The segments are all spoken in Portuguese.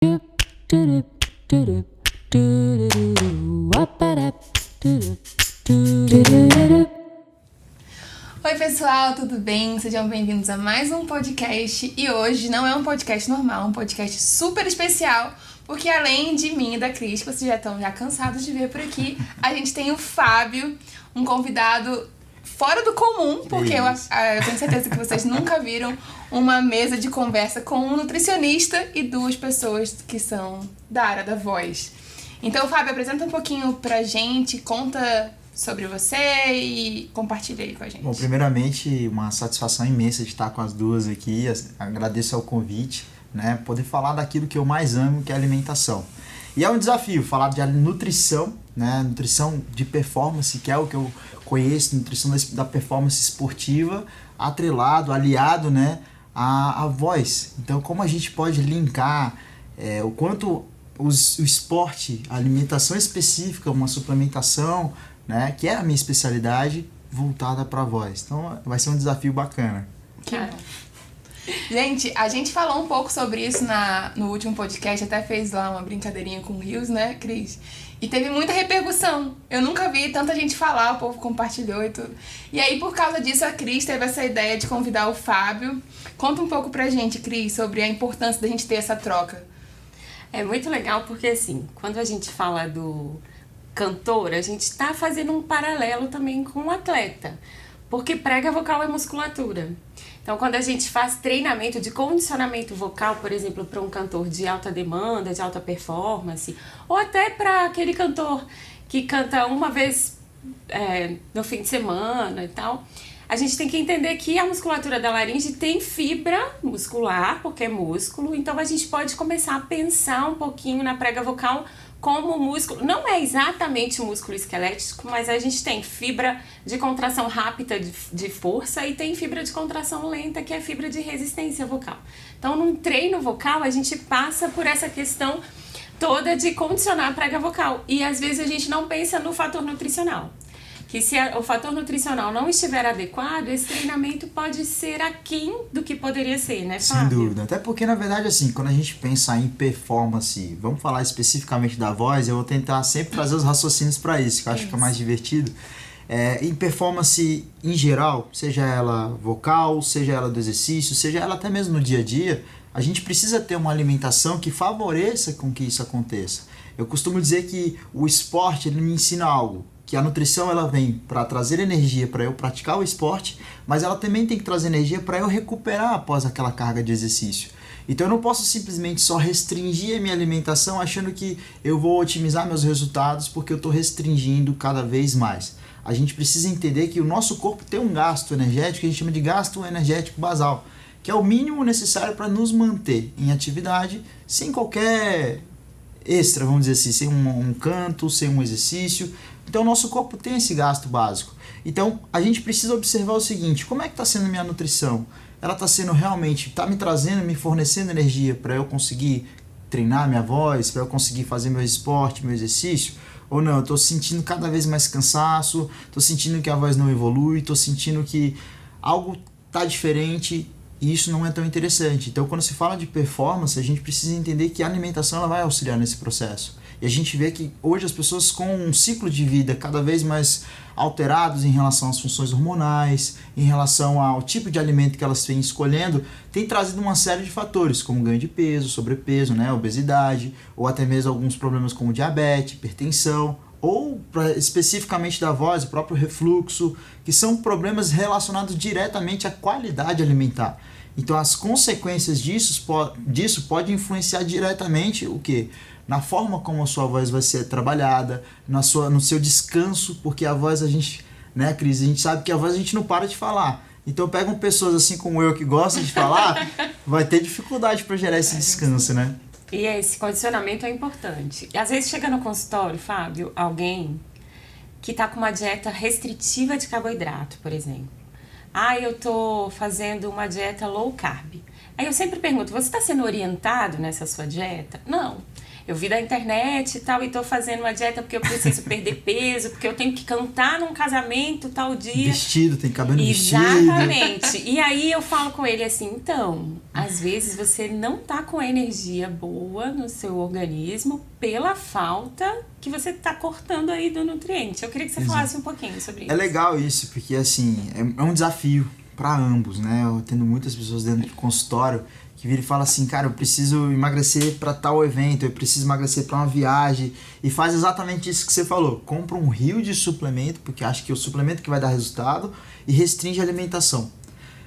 Oi pessoal, tudo bem? Sejam bem-vindos a mais um podcast. E hoje não é um podcast normal, é um podcast super especial, porque além de mim e da Cris, que vocês já estão cansados de ver por aqui, a gente tem o Fábio, um convidado fora do comum, porque eu tenho certeza que vocês nunca viram uma mesa de conversa com um nutricionista e duas pessoas que são da área da voz. Então, Fábio, apresenta um pouquinho pra gente, conta sobre você e compartilha aí com a gente. Bom, primeiramente, uma satisfação imensa de estar com as duas aqui. Agradeço ao convite, né? Poder falar daquilo que eu mais amo, que é a alimentação. E é um desafio falar de nutrição, né? Nutrição de performance, que é o que eu conheço, nutrição da performance esportiva, aliado, né? A voz. Então, como a gente pode linkar o quanto o esporte, a alimentação específica, uma suplementação, né, que é a minha especialidade, voltada para a voz. Então, vai ser um desafio bacana. Cara. Gente, a gente falou um pouco sobre isso no último podcast, até fez lá uma brincadeirinha com o Rios, né, Cris? E teve muita repercussão. Eu nunca vi tanta gente falar, o povo compartilhou e tudo. E aí, por causa disso, a Cris teve essa ideia de convidar o Fábio. Conta um pouco pra gente, Cris, sobre a importância da gente ter essa troca. É muito legal porque, assim, quando a gente fala do cantor, a gente está fazendo um paralelo também com o atleta, porque prega vocal é musculatura. Então, quando a gente faz treinamento de condicionamento vocal, por exemplo, para um cantor de alta demanda, de alta performance, ou até para aquele cantor que canta uma vez no fim de semana e tal, a gente tem que entender que a musculatura da laringe tem fibra muscular, porque é músculo, então a gente pode começar a pensar um pouquinho na prega vocal como músculo. Não é exatamente músculo esquelético, mas a gente tem fibra de contração rápida de força e tem fibra de contração lenta, que é fibra de resistência vocal. Então, num treino vocal, a gente passa por essa questão toda de condicionar a prega vocal. E às vezes a gente não pensa no fator nutricional. Que se o fator nutricional não estiver adequado, esse treinamento pode ser aquém do que poderia ser, né, Fábio? Sem dúvida. Até porque, na verdade, assim, quando a gente pensa em performance, vamos falar especificamente da voz, eu vou tentar sempre trazer os raciocínios para isso, que eu acho que é mais divertido. Em performance em geral, seja ela vocal, seja ela do exercício, seja ela até mesmo no dia a dia, a gente precisa ter uma alimentação que favoreça com que isso aconteça. Eu costumo dizer que o esporte, ele me ensina algo, que a nutrição ela vem para trazer energia para eu praticar o esporte, mas ela também tem que trazer energia para eu recuperar após aquela carga de exercício. Então eu não posso simplesmente só restringir a minha alimentação achando que eu vou otimizar meus resultados porque eu estou restringindo cada vez mais. A gente precisa entender que o nosso corpo tem um gasto energético que a gente chama de gasto energético basal, que é o mínimo necessário para nos manter em atividade sem qualquer extra, vamos dizer assim, sem um canto, sem um exercício. Então o nosso corpo tem esse gasto básico. Então a gente precisa observar o seguinte: como é que está sendo a minha nutrição? Ela está sendo realmente, está me trazendo, me fornecendo energia para eu conseguir treinar minha voz, para eu conseguir fazer meu esporte, meu exercício? Ou não, eu estou sentindo cada vez mais cansaço, estou sentindo que a voz não evolui, estou sentindo que algo está diferente e isso não é tão interessante. Então quando se fala de performance, a gente precisa entender que a alimentação ela vai auxiliar nesse processo. E a gente vê que hoje as pessoas com um ciclo de vida cada vez mais alterados em relação às funções hormonais, em relação ao tipo de alimento que elas vêm escolhendo, tem trazido uma série de fatores, como ganho de peso, sobrepeso, né, obesidade, ou até mesmo alguns problemas como diabetes, hipertensão, ou especificamente da voz, o próprio refluxo, que são problemas relacionados diretamente à qualidade alimentar. Então as consequências disso podem influenciar diretamente o quê? Na forma como a sua voz vai ser trabalhada, no seu descanso, porque a voz a gente, né, Cris, a gente sabe que a voz a gente não para de falar. Então pegam pessoas assim como eu que gostam de falar, vai ter dificuldade para gerar esse descanso, né? E esse condicionamento é importante. E às vezes chega no consultório, Fábio, alguém que tá com uma dieta restritiva de carboidrato, por exemplo. Eu tô fazendo uma dieta low carb. Aí eu sempre pergunto, você está sendo orientado nessa sua dieta? Não. eu vi da internet e tal, e tô fazendo uma dieta porque eu preciso perder peso, porque eu tenho que cantar num casamento tal dia. Vestido, tem cabelo vestido. Exatamente. E aí eu falo com ele assim, então, às vezes você não tá com a energia boa no seu organismo pela falta que você tá cortando aí do nutriente. Eu queria que você falasse um pouquinho sobre isso. É legal isso, porque assim, é um desafio para ambos, né? Eu tendo muitas pessoas dentro do consultório que vira e fala assim, cara, eu preciso emagrecer para tal evento, eu preciso emagrecer para uma viagem, e faz exatamente isso que você falou, compra um rio de suplemento, porque acha que é o suplemento que vai dar resultado, e restringe a alimentação.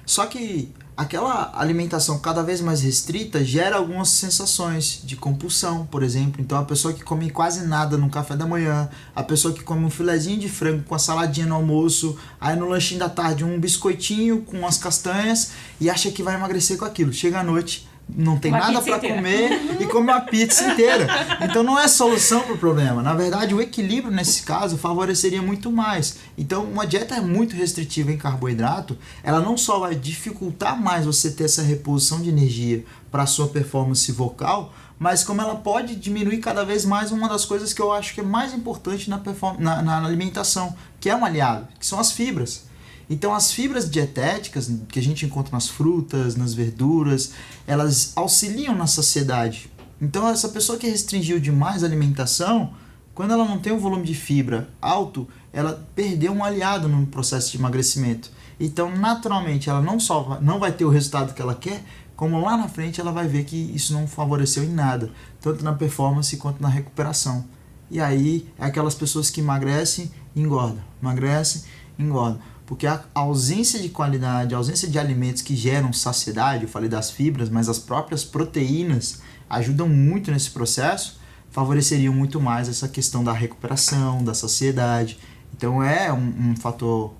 Só que aquela alimentação cada vez mais restrita gera algumas sensações de compulsão, por exemplo. Então a pessoa que come quase nada no café da manhã, a pessoa que come um filezinho de frango com a saladinha no almoço, aí no lanchinho da tarde um biscoitinho com umas castanhas e acha que vai emagrecer com aquilo. Chega à noite, não tem nada para comer e come uma pizza inteira. Então não é solução para o problema. Na verdade, o equilíbrio nesse caso favoreceria muito mais. Então uma dieta muito restritiva em carboidrato, ela não só vai dificultar mais você ter essa reposição de energia para a sua performance vocal, mas como ela pode diminuir cada vez mais uma das coisas que eu acho que é mais importante na alimentação, que é um aliado, que são as fibras. Então as fibras dietéticas que a gente encontra nas frutas, nas verduras, elas auxiliam na saciedade. Então essa pessoa que restringiu demais a alimentação, quando ela não tem um volume de fibra alto, ela perdeu um aliado no processo de emagrecimento. Então naturalmente ela não vai ter o resultado que ela quer, como lá na frente ela vai ver que isso não favoreceu em nada, tanto na performance quanto na recuperação. E aí é aquelas pessoas que emagrecem e engordam, emagrecem e engordam. Porque a ausência de qualidade, a ausência de alimentos que geram saciedade, eu falei das fibras, mas as próprias proteínas ajudam muito nesse processo, favoreceriam muito mais essa questão da recuperação, da saciedade. Então é um fator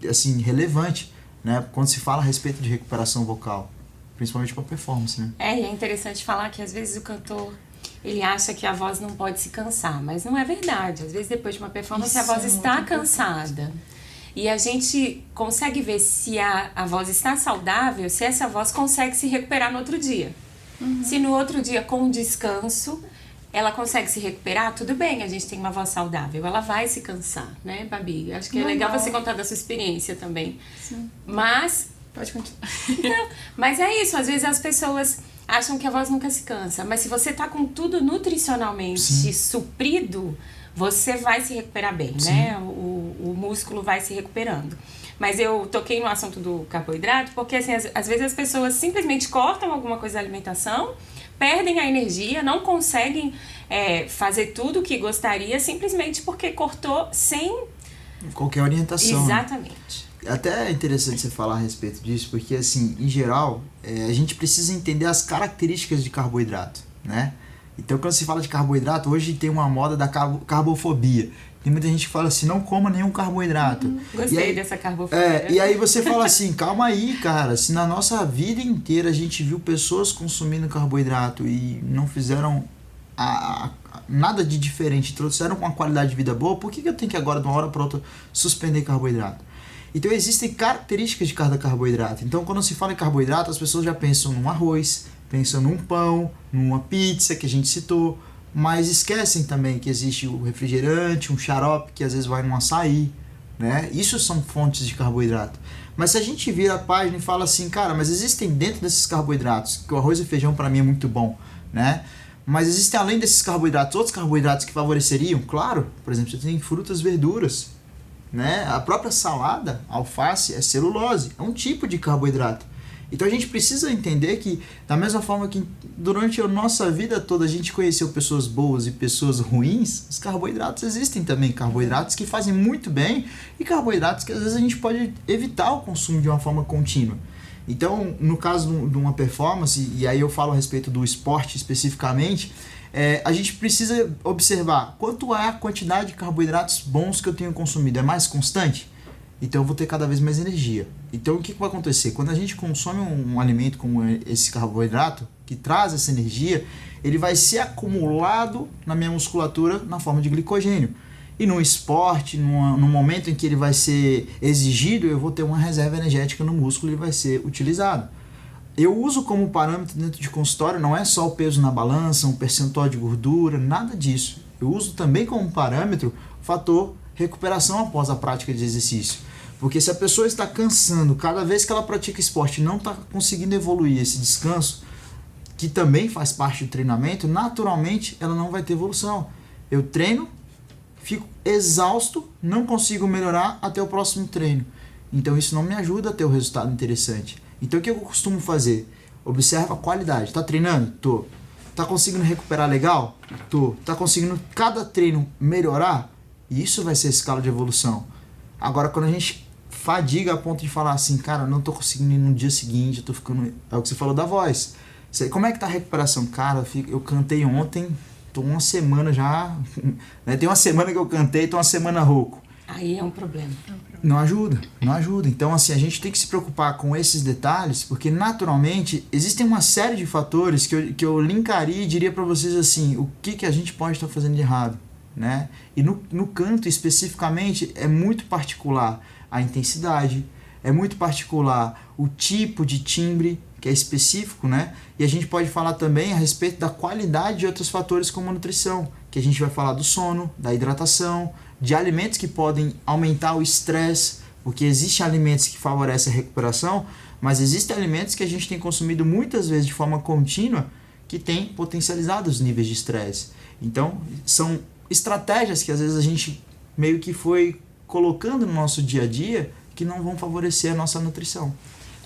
assim, relevante, né, quando se fala a respeito de recuperação vocal, principalmente para performance. Né? E é interessante falar que às vezes o cantor ele acha que a voz não pode se cansar, mas não é verdade. Às vezes depois de uma performance a voz está cansada. E a gente consegue ver se a voz está saudável, se essa voz consegue se recuperar no outro dia. Se no outro dia, com descanso, ela consegue se recuperar, tudo bem, a gente tem uma voz saudável. Ela vai se cansar, né, Babi? Acho que é legal você contar da sua experiência também. Sim. Mas... Pode continuar. Não, mas é isso, às vezes as pessoas acham que a voz nunca se cansa. Mas se você tá com tudo nutricionalmente suprido, você vai se recuperar bem, né? O músculo vai se recuperando. Mas eu toquei no assunto do carboidrato porque, assim, às vezes as pessoas simplesmente cortam alguma coisa da alimentação, perdem a energia, não conseguem fazer tudo o que gostaria simplesmente porque cortou sem... qualquer orientação. Exatamente. Até é interessante você falar a respeito disso, porque, assim, em geral, a gente precisa entender as características de carboidrato, né? Então, quando se fala de carboidrato, hoje tem uma moda da carbofobia. Tem muita gente que fala assim, não coma nenhum carboidrato. Gostei dessa carbofobia. E aí você fala assim, calma aí, cara, se na nossa vida inteira a gente viu pessoas consumindo carboidrato e não fizeram nada de diferente, trouxeram uma qualidade de vida boa, por que eu tenho que agora, de uma hora para outra, suspender carboidrato? Então existem características de cada carboidrato. Então quando se fala em carboidrato, as pessoas já pensam num arroz, pensam num pão, numa pizza que a gente citou, mas esquecem também que existe o refrigerante, um xarope que às vezes vai num açaí, né? Isso são fontes de carboidrato. Mas se a gente vira a página e fala assim, cara, mas existem dentro desses carboidratos, que o arroz e feijão para mim é muito bom, né? Mas existem além desses carboidratos, outros carboidratos que favoreceriam? Claro, por exemplo, você tem frutas, verduras, né? A própria salada, alface, é celulose, é um tipo de carboidrato. Então a gente precisa entender que, da mesma forma que durante a nossa vida toda a gente conheceu pessoas boas e pessoas ruins, os carboidratos existem também, carboidratos que fazem muito bem e carboidratos que às vezes a gente pode evitar o consumo de uma forma contínua. Então, no caso de uma performance, e aí eu falo a respeito do esporte especificamente, a gente precisa observar quanto é a quantidade de carboidratos bons que eu tenho consumido. É mais constante? Então eu vou ter cada vez mais energia. Então o que vai acontecer? Quando a gente consome um alimento como esse carboidrato, que traz essa energia, ele vai ser acumulado na minha musculatura na forma de glicogênio. E no esporte, no momento em que ele vai ser exigido, eu vou ter uma reserva energética no músculo e ele vai ser utilizado. eu uso como parâmetro dentro de consultório, não é só o peso na balança, um percentual de gordura, nada disso. Eu uso também como parâmetro o fator recuperação após a prática de exercício. Porque se a pessoa está cansando cada vez que ela pratica esporte e não está conseguindo evoluir esse descanso, que também faz parte do treinamento, naturalmente ela não vai ter evolução. Eu treino, fico exausto, não consigo melhorar até o próximo treino. Então isso não me ajuda a ter um resultado interessante. Então o que eu costumo fazer? Observa a qualidade. Tá treinando? Tô. Tá conseguindo recuperar legal? Tô. Tá conseguindo cada treino melhorar? Isso vai ser a escala de evolução. Agora quando a gente fadiga a ponto de falar assim, cara, não tô conseguindo ir no dia seguinte, eu tô ficando... É o que você falou da voz. Como é que tá a recuperação? Cara, eu cantei ontem, tô uma semana já... Né? Tem uma semana que eu cantei, tô uma semana rouco. Aí é um problema. Não ajuda. Então, assim, a gente tem que se preocupar com esses detalhes, porque naturalmente existem uma série de fatores que eu linkaria e diria para vocês assim, o que a gente pode estar fazendo de errado, né? E no canto especificamente é muito particular a intensidade, é muito particular o tipo de timbre, que é específico, né? E a gente pode falar também a respeito da qualidade de outros fatores como a nutrição, que a gente vai falar do sono, da hidratação, de alimentos que podem aumentar o estresse, porque existem alimentos que favorecem a recuperação, mas existem alimentos que a gente tem consumido muitas vezes de forma contínua que tem potencializado os níveis de estresse. Então, são estratégias que às vezes a gente meio que foi colocando no nosso dia a dia que não vão favorecer a nossa nutrição.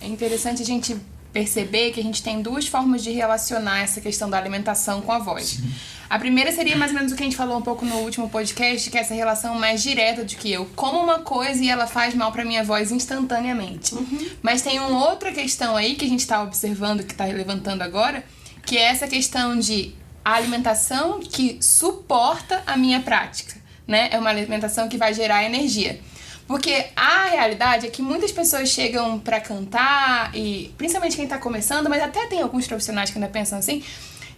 É interessante a gente perceber que a gente tem duas formas de relacionar essa questão da alimentação com a voz. Sim. A primeira seria mais ou menos o que a gente falou um pouco no último podcast, que é essa relação mais direta de que eu como uma coisa e ela faz mal pra minha voz instantaneamente. Mas tem uma outra questão aí que a gente tá observando, que tá levantando agora, que é essa questão de a alimentação que suporta a minha prática, né? É uma alimentação que vai gerar energia. Porque a realidade é que muitas pessoas chegam pra cantar, e principalmente quem tá começando, mas até tem alguns profissionais que ainda pensam assim,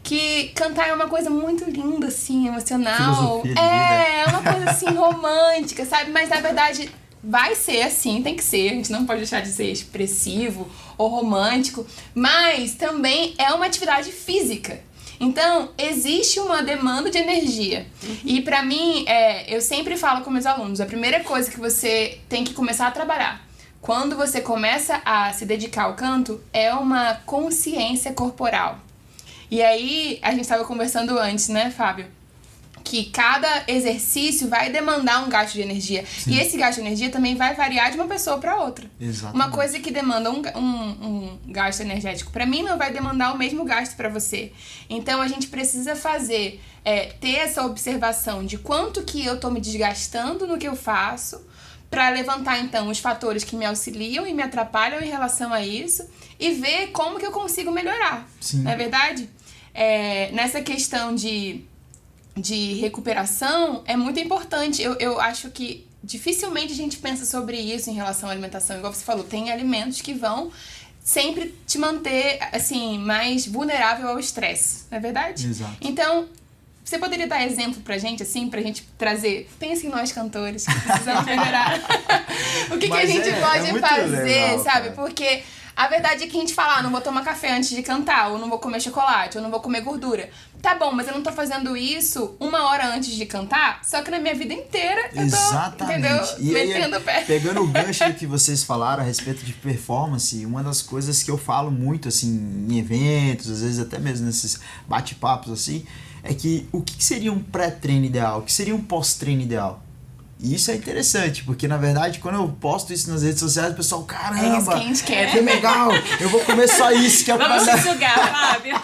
que cantar é uma coisa muito linda, assim, emocional. É uma coisa assim, romântica, sabe? Mas na verdade vai ser assim, tem que ser. A gente não pode deixar de ser expressivo ou romântico, mas também é uma atividade física. Então, existe uma demanda de energia. E pra mim, eu sempre falo com meus alunos, a primeira coisa que você tem que começar a trabalhar quando você começa a se dedicar ao canto é uma consciência corporal. E aí, a gente estava conversando antes, né, Fábio? Que cada exercício vai demandar um gasto de energia. Sim. E esse gasto de energia também vai variar de uma pessoa para outra. Exatamente. Uma coisa que demanda um gasto energético para mim não vai demandar o mesmo gasto para você. Então, a gente precisa fazer, ter essa observação de quanto que eu tô me desgastando no que eu faço, para levantar, então, os fatores que me auxiliam e me atrapalham em relação a isso e ver como que eu consigo melhorar. Sim. Não é verdade? Nessa questão de recuperação é muito importante. Eu acho que dificilmente a gente pensa sobre isso em relação à alimentação. Igual você falou, tem alimentos que vão sempre te manter, assim, mais vulnerável ao estresse. Não é verdade? Exato. Então, você poderia dar exemplo pra gente, assim, pra gente trazer... Pensa em nós, cantores, que precisamos melhorar. O que a gente pode fazer, legal, sabe? Cara. Porque a verdade é que a gente fala, não vou tomar café antes de cantar, ou não vou comer chocolate, ou não vou comer gordura. Tá bom, mas eu não tô fazendo isso 1 hora antes de cantar, só que na minha vida inteira eu tô, exatamente. Entendeu? E metendo o pé. Pegando o gancho do que vocês falaram a respeito de performance, uma das coisas que eu falo muito, assim, em eventos, às vezes até mesmo nesses bate-papos, assim, é que o que seria um pré-treino ideal? O que seria um pós-treino ideal? E isso é interessante, porque na verdade quando eu posto isso nas redes sociais, o pessoal, caramba, é isso que a gente quer. Que legal, eu vou comer só isso. Que é vamos te sugar, Fábio.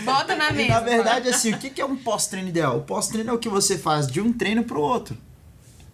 Bota na mesa. E na verdade, assim, o que é um pós-treino ideal? O pós-treino é o que você faz de um treino pro outro.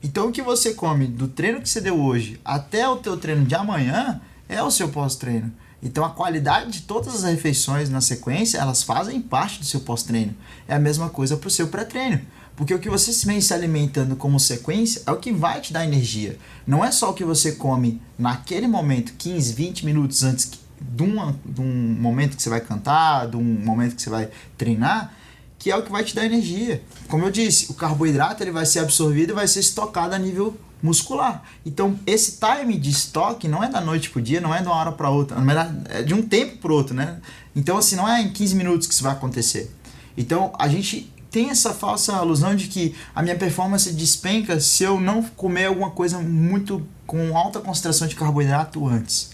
Então o que você come do treino que você deu hoje até o teu treino de amanhã é o seu pós-treino. Então a qualidade de todas as refeições na sequência, elas fazem parte do seu pós-treino. É a mesma coisa pro seu pré-treino. Porque o que você vem se alimentando como sequência é o que vai te dar energia. Não é só o que você come naquele momento, 15, 20 minutos antes de um momento que você vai cantar, de um momento que você vai treinar, que é o que vai te dar energia. Como eu disse, o carboidrato ele vai ser absorvido e vai ser estocado a nível muscular. Então, esse time de estoque não é da noite pro dia, não é de uma hora para outra, na verdade, é de um tempo pro outro, né? Então, assim, não é em 15 minutos que isso vai acontecer. Então, a gente tem essa falsa alusão de que a minha performance despenca se eu não comer alguma coisa muito com alta concentração de carboidrato antes.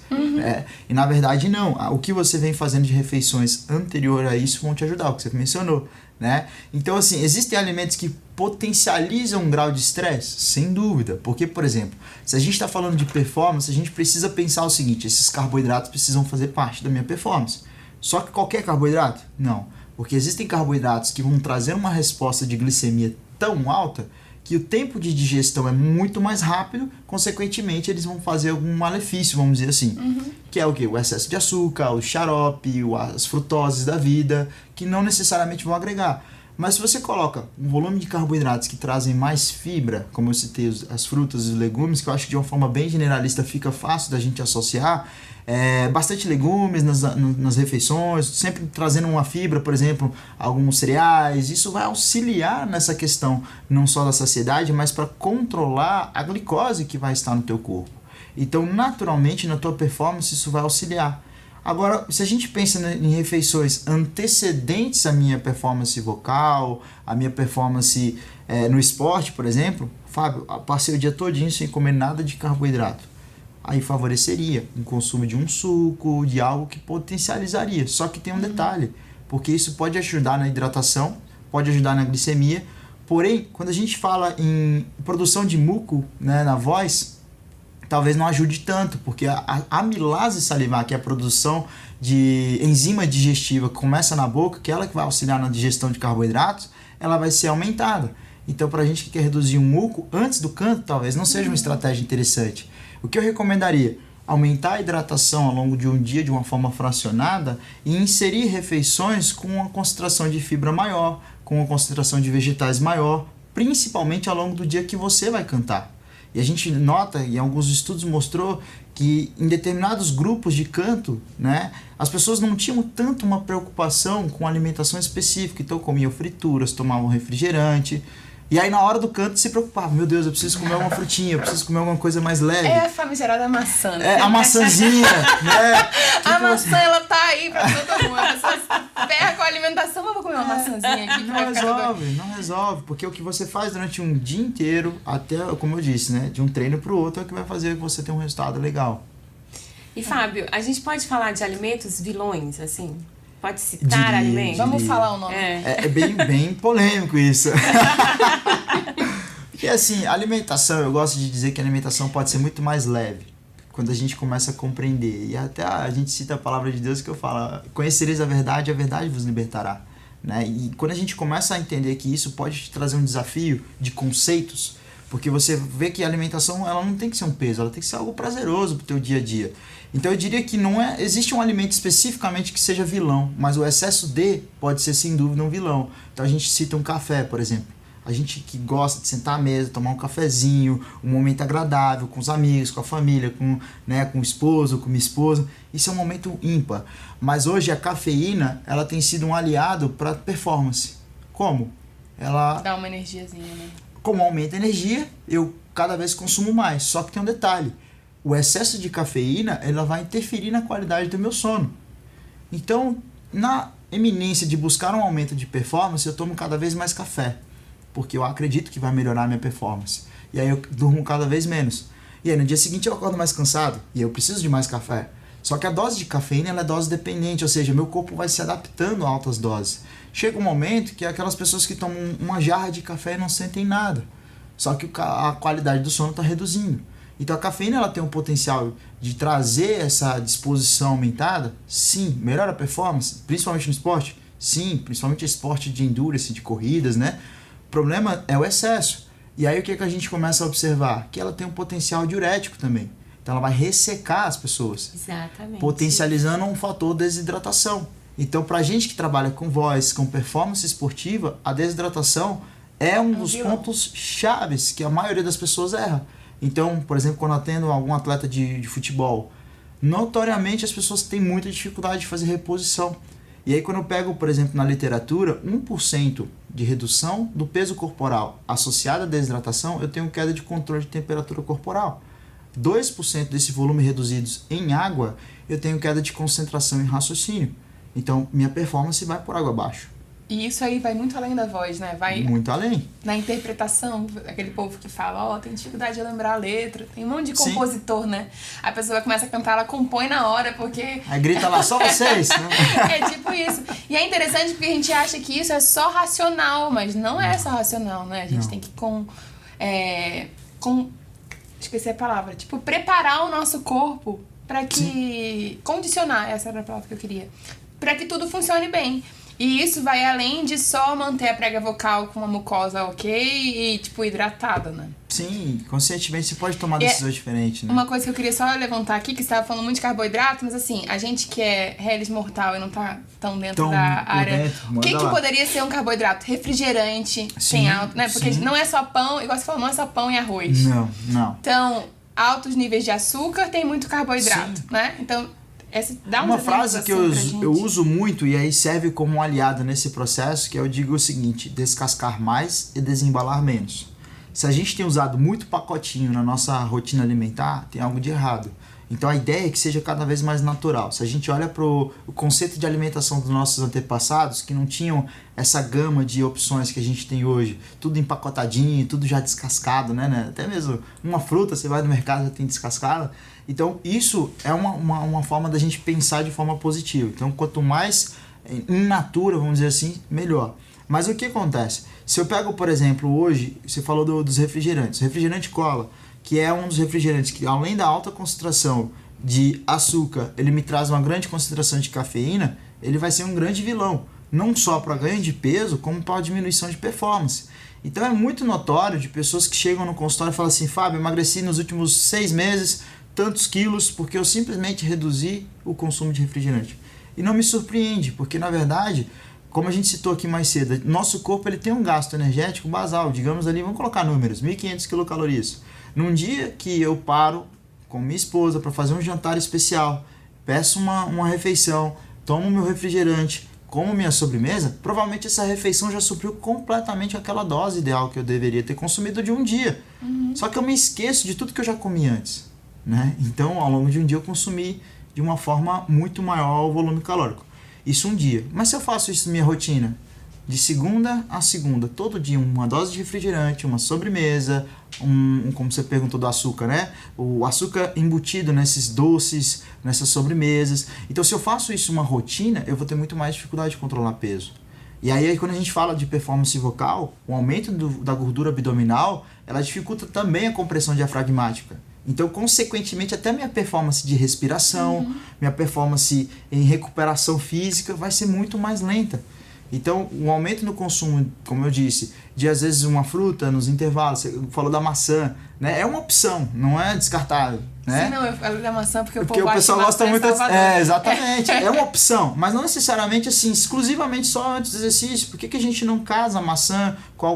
E na verdade não. O que você vem fazendo de refeições anterior a isso vão te ajudar, o que você mencionou, né? Então, assim, existem alimentos que potencializam um grau de estresse? Sem dúvida. Porque, por exemplo, se a gente está falando de performance, a gente precisa pensar o seguinte: esses carboidratos precisam fazer parte da minha performance. Só que qualquer carboidrato? Não. Porque existem carboidratos que vão trazer uma resposta de glicemia tão alta que o tempo de digestão é muito mais rápido, consequentemente eles vão fazer algum malefício, vamos dizer assim. Que é o quê? O excesso de açúcar, o xarope, as frutoses da vida, que não necessariamente vão agregar. Mas se você coloca um volume de carboidratos que trazem mais fibra, como eu citei as frutas e os legumes, que eu acho que de uma forma bem generalista fica fácil da gente associar, bastante legumes nas refeições, sempre trazendo uma fibra, por exemplo, alguns cereais, isso vai auxiliar nessa questão não só da saciedade, mas para controlar a glicose que vai estar no teu corpo. Então, naturalmente, na tua performance, isso vai auxiliar. Agora, se a gente pensa em refeições antecedentes à minha performance vocal, à minha performance no esporte, por exemplo, Fábio, passei o dia todinho sem comer nada de carboidrato. Aí favoreceria o consumo de um suco, de algo que potencializaria. Só que tem um detalhe, porque isso pode ajudar na hidratação, pode ajudar na glicemia, porém, quando a gente fala em produção de muco, né, na voz, talvez não ajude tanto, porque a amilase salivar, que é a produção de enzima digestiva que começa na boca, que é ela que vai auxiliar na digestão de carboidratos, ela vai ser aumentada. Então, para a gente que quer reduzir o muco antes do canto, talvez não seja uma estratégia interessante. O que eu recomendaria? Aumentar a hidratação ao longo de um dia de uma forma fracionada e inserir refeições com uma concentração de fibra maior, com uma concentração de vegetais maior, principalmente ao longo do dia que você vai cantar. E a gente nota, e alguns estudos mostrou, que em determinados grupos de canto, né, as pessoas não tinham tanto uma preocupação com alimentação específica, então comiam frituras, tomavam refrigerante. E aí na hora do canto se preocupava, meu Deus, eu preciso comer uma frutinha, eu preciso comer alguma coisa mais leve. É a famigerada maçã, né? A maçãzinha, né? A maçã, ela tá aí pra todo mundo. A pessoa se ferra com a alimentação, mas eu vou comer uma maçãzinha aqui. Não resolve, porque o que você faz durante um dia inteiro, até, como eu disse, né, de um treino pro outro, é o que vai fazer você ter um resultado legal. E Fábio, a gente pode falar de alimentos vilões, assim? Pode citar alimentos? Vamos falar o nome. É bem polêmico isso. Porque assim, alimentação, eu gosto de dizer que a alimentação pode ser muito mais leve quando a gente começa a compreender. E até a gente cita a palavra de Deus que eu falo: conhecereis a verdade vos libertará. Né? E quando a gente começa a entender que isso pode te trazer um desafio de conceitos, porque você vê que a alimentação ela não tem que ser um peso, ela tem que ser algo prazeroso pro teu dia a dia. Então eu diria que não existe um alimento especificamente que seja vilão, mas o excesso de pode ser sem dúvida um vilão. Então a gente cita um café, por exemplo. A gente que gosta de sentar à mesa, tomar um cafezinho, um momento agradável com os amigos, com a família, com o esposo, com minha esposa, isso é um momento ímpar. Mas hoje a cafeína ela tem sido um aliado para performance. Como? Ela dá uma energiazinha, né? Como aumenta a energia, eu cada vez consumo mais. Só que tem um detalhe: o excesso de cafeína ela vai interferir na qualidade do meu sono. Então, na eminência de buscar um aumento de performance, eu tomo cada vez mais café, porque eu acredito que vai melhorar a minha performance. E aí eu durmo cada vez menos. E aí no dia seguinte eu acordo mais cansado e eu preciso de mais café. Só que a dose de cafeína ela é dose dependente, ou seja, meu corpo vai se adaptando a altas doses. Chega um momento que aquelas pessoas que tomam uma jarra de café não sentem nada. Só que a qualidade do sono está reduzindo. Então a cafeína ela tem um potencial de trazer essa disposição aumentada? Sim. Melhora a performance, principalmente no esporte? Sim, principalmente esporte de endurance, de corridas, né? O problema é o excesso. E aí o que a gente começa a observar? Que ela tem um potencial diurético também. Então ela vai ressecar as pessoas. Exatamente. Potencializando um fator de desidratação. Então pra gente que trabalha com voz, com performance esportiva, a desidratação é um dos pontos chaves que a maioria das pessoas erra. Então, por exemplo, quando eu atendo algum atleta de futebol, notoriamente as pessoas têm muita dificuldade de fazer reposição. E aí quando eu pego, por exemplo, na literatura, 1% de redução do peso corporal associada à desidratação, eu tenho queda de controle de temperatura corporal. 2% desse volume reduzidos em água, eu tenho queda de concentração em raciocínio. Então, minha performance vai por água abaixo. E isso aí vai muito além da voz, né? Vai muito além. Na interpretação, aquele povo que fala, tem dificuldade de lembrar a letra. Tem um monte de compositor, né? A pessoa começa a cantar, ela compõe na hora, porque... Aí grita lá, só vocês, né? É tipo isso. E é interessante porque a gente acha que isso é só racional, mas não é só racional, né? A gente tem que esqueci a palavra. Tipo, preparar o nosso corpo para que... Condicionar, essa era a palavra que eu queria. Para que tudo funcione bem. E isso vai além de só manter a prega vocal com uma mucosa ok e, tipo, hidratada, né? Sim, conscientemente você pode tomar decisões diferentes, né? Uma coisa que eu queria só levantar aqui, que você estava falando muito de carboidrato, mas assim, a gente que é Hellis mortal e não tá tão dentro da área... O que poderia ser um carboidrato? Refrigerante, sem alto, né? Porque não é só pão, igual você falou, não é só pão e arroz. Não. Então, altos níveis de açúcar tem muito carboidrato, né? Então... Dá uma frase que eu uso muito e aí serve como um aliado nesse processo, que eu digo o seguinte: descascar mais e desembalar menos. Se a gente tem usado muito pacotinho na nossa rotina alimentar, tem algo de errado. Então a ideia é que seja cada vez mais natural. Se a gente olha para o conceito de alimentação dos nossos antepassados, que não tinham essa gama de opções que a gente tem hoje, tudo empacotadinho, tudo já descascado, né? Até mesmo uma fruta, você vai no mercado já tem descascada. Então isso é uma forma da gente pensar de forma positiva. Então quanto mais in natura, vamos dizer assim, melhor. Mas o que acontece? Se eu pego, por exemplo, hoje, você falou dos refrigerantes. Refrigerante cola, que é um dos refrigerantes que, além da alta concentração de açúcar, ele me traz uma grande concentração de cafeína, ele vai ser um grande vilão. Não só para ganho de peso, como para diminuição de performance. Então é muito notório de pessoas que chegam no consultório e falam assim: Fábio, eu emagreci nos últimos 6 meses tantos quilos porque eu simplesmente reduzi o consumo de refrigerante. E não me surpreende, porque na verdade, como a gente citou aqui mais cedo, nosso corpo ele tem um gasto energético basal, digamos ali, vamos colocar números, 1.500 quilocalorias. Num dia que eu paro com minha esposa para fazer um jantar especial, peço uma refeição, tomo meu refrigerante, como minha sobremesa, provavelmente essa refeição já supriu completamente aquela dose ideal que eu deveria ter consumido de um dia. Só que eu me esqueço de tudo que eu já comi antes, né? Então, ao longo de um dia eu consumi de uma forma muito maior o volume calórico. Isso um dia. Mas se eu faço isso na minha rotina, de segunda a segunda, todo dia, uma dose de refrigerante, uma sobremesa, como você perguntou do açúcar, né? O açúcar embutido nesses doces, nessas sobremesas. Então, se eu faço isso uma rotina, eu vou ter muito mais dificuldade de controlar peso. E aí, quando a gente fala de performance vocal, o aumento da gordura abdominal, ela dificulta também a compressão diafragmática. Então, consequentemente, até minha performance de respiração, minha performance em recuperação física vai ser muito mais lenta. Então, o aumento no consumo, como eu disse, de às vezes uma fruta nos intervalos, você falou da maçã, né? É uma opção, não é descartável, né? Sim, não, eu falo da maçã porque o pessoal gosta muito. Exatamente, é uma opção, mas não necessariamente assim, exclusivamente só antes do exercício. Por que a gente não casa a maçã com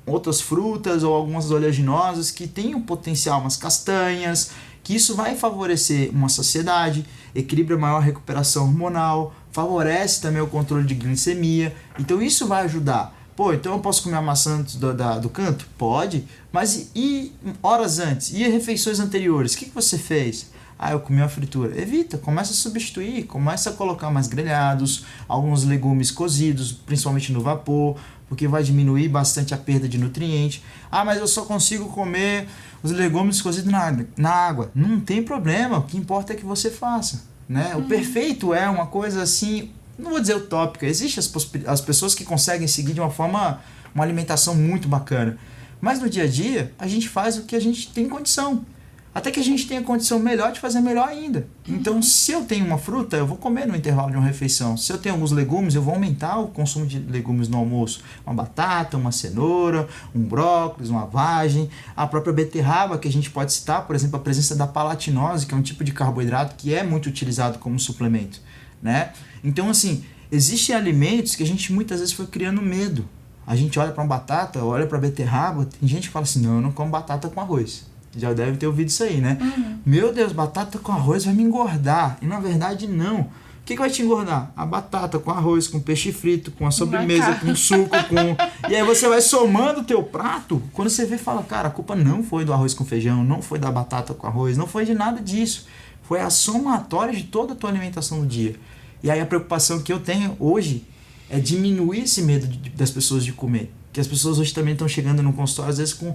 outras frutas ou algumas oleaginosas que têm um potencial, umas castanhas, que isso vai favorecer uma saciedade, equilibra maior recuperação hormonal, favorece também o controle de glicemia. Então isso vai ajudar. Então eu posso comer a maçã antes do canto? Pode, mas e horas antes? E refeições anteriores? O que você fez? Eu comi uma fritura. Evita, começa a substituir, começa a colocar mais grelhados, alguns legumes cozidos, principalmente no vapor, porque vai diminuir bastante a perda de nutriente. Mas eu só consigo comer os legumes cozidos na água. Não tem problema, o que importa é que você faça, né? O perfeito é uma coisa assim, não vou dizer utópica, existem as pessoas que conseguem seguir de uma alimentação muito bacana, mas no dia a dia a gente faz o que a gente tem condição, até que a gente tenha condição melhor de fazer melhor ainda. Então, se eu tenho uma fruta, eu vou comer no intervalo de uma refeição. Se eu tenho alguns legumes, eu vou aumentar o consumo de legumes no almoço. Uma batata, uma cenoura, um brócolis, uma vagem, a própria beterraba, que a gente pode citar, por exemplo, a presença da palatinose, que é um tipo de carboidrato que é muito utilizado como suplemento, né? Então, assim, existem alimentos que a gente muitas vezes foi criando medo. A gente olha para uma batata, olha para a beterraba, tem gente que fala assim: não, eu não como batata com arroz. Já deve ter ouvido isso aí, né? Meu Deus, batata com arroz vai me engordar. E na verdade não. O que vai te engordar? A batata com arroz, com peixe frito, com a sobremesa, com suco, com... E aí você vai somando o teu prato, quando você vê, fala, cara, a culpa não foi do arroz com feijão, não foi da batata com arroz, não foi de nada disso. Foi a somatória de toda a tua alimentação do dia. E aí a preocupação que eu tenho hoje é diminuir esse medo das pessoas de comer. Que as pessoas hoje também estão chegando no consultório, às vezes com...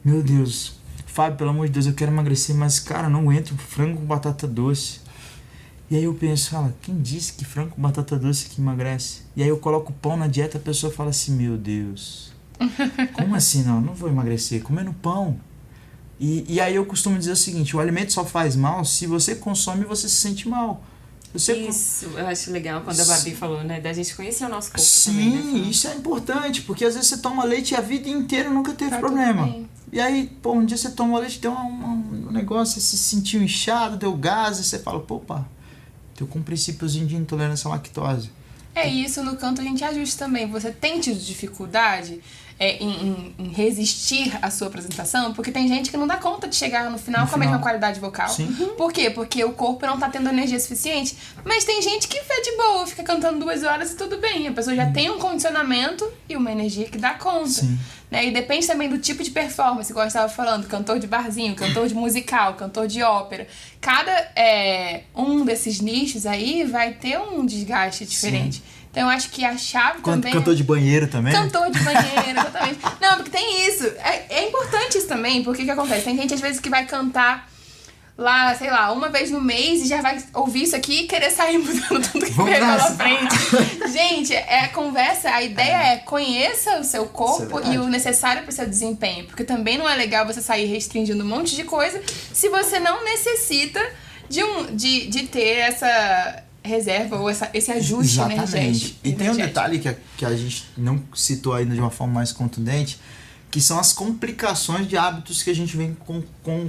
Meu Deus, Fábio, pelo amor de Deus, eu quero emagrecer, mas, cara, não aguento frango com batata doce. E aí eu penso, fala, quem disse que frango com batata doce que emagrece? E aí eu coloco pão na dieta, a pessoa fala assim, meu Deus, como assim não vou emagrecer? Comendo pão. E aí eu costumo dizer o seguinte, o alimento só faz mal se você consome e você se sente mal. Isso, eu acho legal quando a Babi falou, né, da gente conhecer o nosso corpo. Sim, também, né, isso é importante, porque às vezes você toma leite e a vida inteira nunca teve problema. E aí, pô, um dia você tomou leite, deu um negócio, você se sentiu inchado, deu gases, você fala, pô, pá, tô com um princípiozinho de intolerância à lactose. É isso, no canto a gente ajusta também. Você tem tido dificuldade em resistir à sua apresentação? Porque tem gente que não dá conta de chegar no final com a mesma qualidade vocal. Sim. Por quê? Porque o corpo não tá tendo energia suficiente. Mas tem gente que vê de boa, fica cantando 2 horas e tudo bem. A pessoa já tem um condicionamento e uma energia que dá conta. Sim. Né? E depende também do tipo de performance, igual eu estava falando, cantor de barzinho, cantor de musical, cantor de ópera. Cada um desses nichos aí vai ter um desgaste diferente. Sim. Então eu acho que a chave também... Cantor de banheiro também? Cantor de banheiro, exatamente. Não, porque tem isso. É importante isso também, porque o que acontece? Tem gente às vezes que vai cantar lá, sei lá, uma vez no mês e já vai ouvir isso aqui e querer sair mudando tudo que vem pela frente. Gente, conversa, a ideia é conheça o seu corpo e o necessário para o seu desempenho. Porque também não é legal você sair restringindo um monte de coisa se você não necessita de ter essa reserva ou esse ajuste energético. E tem um detalhe que a gente não citou ainda de uma forma mais contundente, que são as complicações de hábitos que a gente vem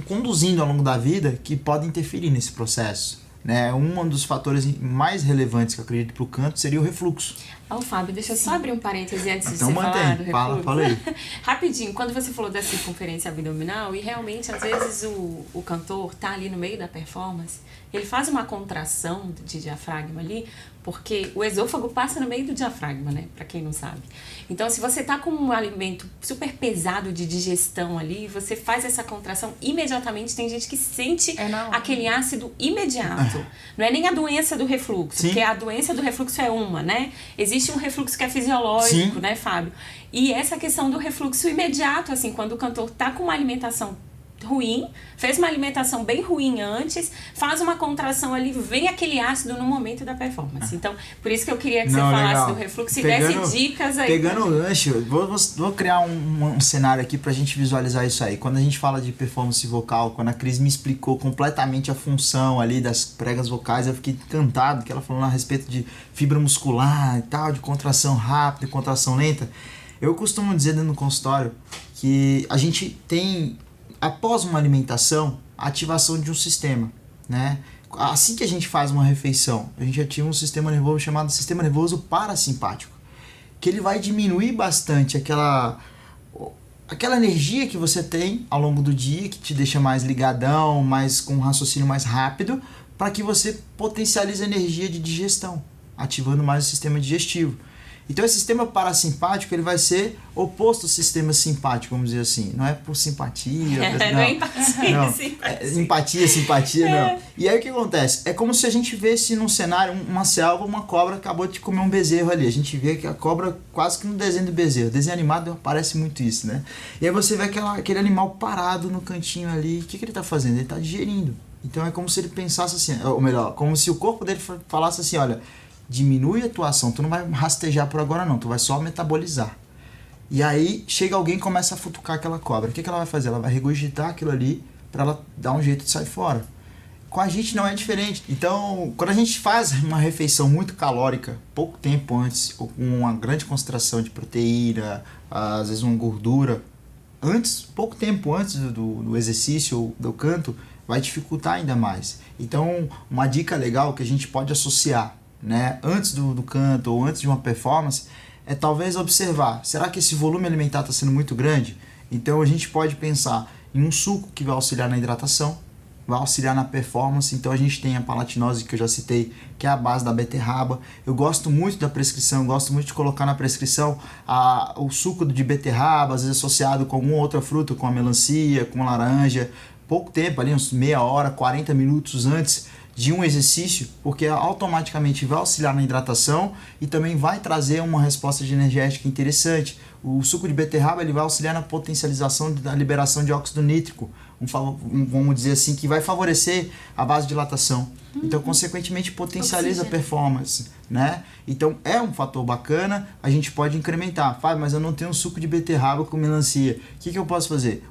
conduzindo ao longo da vida que podem interferir nesse processo. Né? Um dos fatores mais relevantes que eu acredito para o canto seria o refluxo. Fábio, deixa eu só abrir um parêntese antes de você falar do refluxo. Fala aí. Rapidinho, quando você falou da circunferência abdominal, e realmente às vezes o cantor tá ali no meio da performance, ele faz uma contração de diafragma ali, porque o esôfago passa no meio do diafragma, né? Pra quem não sabe. Então, se você tá com um alimento super pesado de digestão ali, você faz essa contração imediatamente. Tem gente que sente aquele ácido imediato. Não é nem a doença do refluxo, porque a doença do refluxo é uma, né? Existe um refluxo que é fisiológico, né, Fábio? E essa questão do refluxo imediato, assim, quando o cantor tá com uma alimentação ruim, fez uma alimentação bem ruim antes, faz uma contração ali, vem aquele ácido no momento da performance. Então, por isso que eu queria que você falasse do refluxo e desse dicas aí. Pegando o gancho, vou criar um cenário aqui pra gente visualizar isso aí. Quando a gente fala de performance vocal, quando a Cris me explicou completamente a função ali das pregas vocais, eu fiquei encantado, que ela falou a respeito de fibra muscular e tal, de contração rápida e contração lenta. Eu costumo dizer dentro do consultório que a gente tem, após uma alimentação, a ativação de um sistema, né? Assim que a gente faz uma refeição, a gente ativa um sistema nervoso chamado sistema nervoso parasimpático, que ele vai diminuir bastante aquela energia que você tem ao longo do dia, que te deixa mais ligadão, mais com um raciocínio mais rápido, para que você potencialize a energia de digestão, ativando mais o sistema digestivo. Então esse sistema parasimpático ele vai ser oposto ao sistema simpático, vamos dizer assim. Não é por simpatia. Não é empatia, não. simpatia. Simpatia não. E aí o que acontece? É como se a gente vesse num cenário, uma selva, uma cobra acabou de comer um bezerro ali. A gente vê que a cobra quase que no desenho do bezerro. Desenho animado parece muito isso, né? E aí você vê aquele animal parado no cantinho ali. O que ele está fazendo? Ele está digerindo. Então é como se ele pensasse assim, ou melhor, como se o corpo dele falasse assim, olha, diminui a tua ação, tu não vai rastejar por agora não, tu vai só metabolizar. E aí chega alguém e começa a futucar aquela cobra. O que ela vai fazer? Ela vai regurgitar aquilo ali para ela dar um jeito de sair fora. Com a gente não é diferente. Então, quando a gente faz uma refeição muito calórica, pouco tempo antes, ou com uma grande concentração de proteína, às vezes uma gordura, pouco tempo antes do exercício ou do canto, vai dificultar ainda mais. Então, uma dica legal que a gente pode associar, né, antes do canto ou antes de uma performance, é talvez observar, será que esse volume alimentar está sendo muito grande? Então a gente pode pensar em um suco que vai auxiliar na hidratação, vai auxiliar na performance. Então a gente tem a palatinose, que eu já citei, que é a base da beterraba. Eu gosto muito da prescrição, gosto muito de colocar na prescrição o suco de beterraba, às vezes associado com alguma outra fruta, com a melancia, com a laranja, pouco tempo, ali uns meia hora, 40 minutos antes de um exercício, porque automaticamente vai auxiliar na hidratação e também vai trazer uma resposta de energética interessante. O suco de beterraba ele vai auxiliar na potencialização da liberação de óxido nítrico, vamos dizer assim, que vai favorecer a vasodilatação. Então, consequentemente, potencializa a performance, né? Então, é um fator bacana, a gente pode incrementar. Fábio, mas eu não tenho suco de beterraba com melancia. O que eu posso fazer?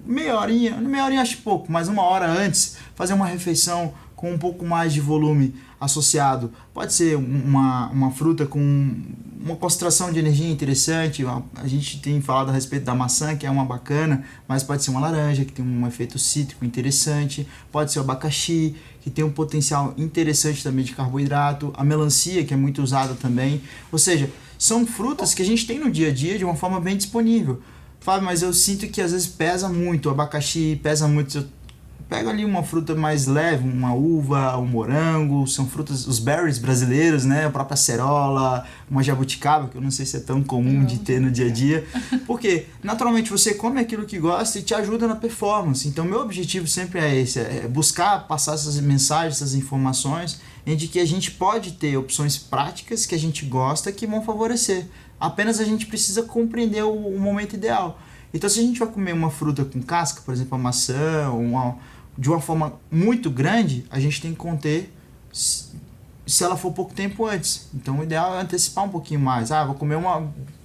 Meia horinha acho pouco, mas uma hora antes, fazer uma refeição com um pouco mais de volume associado. Pode ser uma fruta com uma concentração de energia interessante. A gente tem falado a respeito da maçã, que é uma bacana, mas pode ser uma laranja, que tem um efeito cítrico interessante. Pode ser o abacaxi, que tem um potencial interessante também de carboidrato. A melancia, que é muito usada também. Ou seja, são frutas que a gente tem no dia a dia de uma forma bem disponível. Fábio, mas eu sinto que às vezes pesa muito. O abacaxi pesa muito. Pega ali uma fruta mais leve, uma uva, um morango, são frutas, os berries brasileiros, né? A própria acerola, uma jabuticaba, que eu não sei se é tão comum de ter no dia a dia. Porque, naturalmente, você come aquilo que gosta e te ajuda na performance. Então, meu objetivo sempre é esse, é buscar passar essas mensagens, essas informações, em de que a gente pode ter opções práticas que a gente gosta que vão favorecer. Apenas a gente precisa compreender o momento ideal. Então, se a gente vai comer uma fruta com casca, por exemplo, a maçã, de uma forma muito grande, a gente tem que conter se ela for pouco tempo antes. Então, o ideal é antecipar um pouquinho mais. Vou comer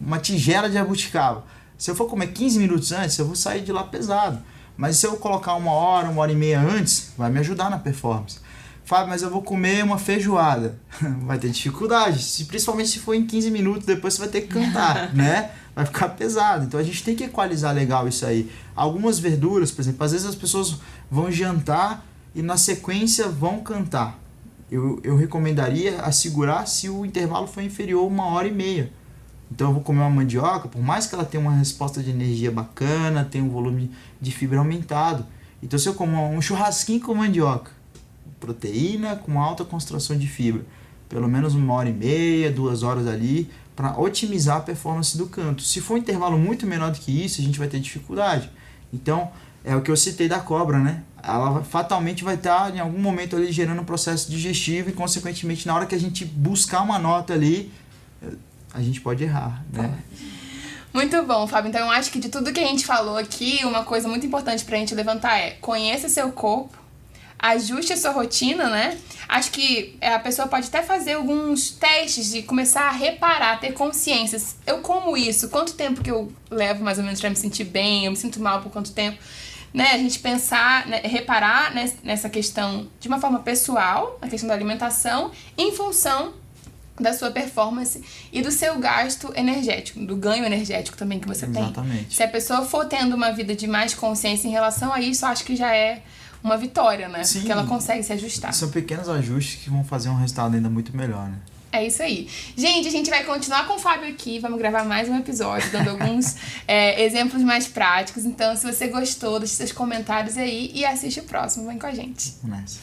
uma tigela de jabuticaba. Se eu for comer 15 minutos antes, eu vou sair de lá pesado. Mas se eu colocar uma hora e meia antes, vai me ajudar na performance. Fábio, mas eu vou comer uma feijoada. Vai ter dificuldade, principalmente se for em 15 minutos, depois você vai ter que cantar, né? Vai ficar pesado. Então a gente tem que equalizar legal isso aí. Algumas verduras, por exemplo, às vezes as pessoas vão jantar e na sequência vão cantar. Eu recomendaria assegurar se o intervalo for inferior a 1h30. Então eu vou comer uma mandioca, por mais que ela tenha uma resposta de energia bacana, tenha um volume de fibra aumentado. Então se eu comer um churrasquinho com mandioca, proteína com alta concentração de fibra, pelo menos 1h30, 2 horas ali, para otimizar a performance do canto. Se for um intervalo muito menor do que isso, a gente vai ter dificuldade. Então, é o que eu citei da cobra, né? Ela fatalmente vai estar em algum momento ali gerando um processo digestivo e, consequentemente, na hora que a gente buscar uma nota ali, a gente pode errar, né? Muito bom, Fábio. Então, eu acho que de tudo que a gente falou aqui, uma coisa muito importante pra gente levantar é: conheça seu corpo, ajuste a sua rotina, né? Acho que a pessoa pode até fazer alguns testes de começar a reparar, ter consciência. Eu como isso? Quanto tempo que eu levo mais ou menos pra me sentir bem? Eu me sinto mal por quanto tempo? Né? A gente pensar, né, reparar nessa questão de uma forma pessoal, na questão da alimentação, em função da sua performance e do seu gasto energético, do ganho energético também que você tem. Exatamente. Se a pessoa for tendo uma vida de mais consciência em relação a isso, acho que já é uma vitória, né? Sim. Porque ela consegue se ajustar. São pequenos ajustes que vão fazer um resultado ainda muito melhor, né? É isso aí. Gente, a gente vai continuar com o Fábio aqui, vamos gravar mais um episódio, dando alguns exemplos mais práticos. Então, se você gostou, deixe seus comentários aí e assiste o próximo. Vem com a gente. Vamos nessa.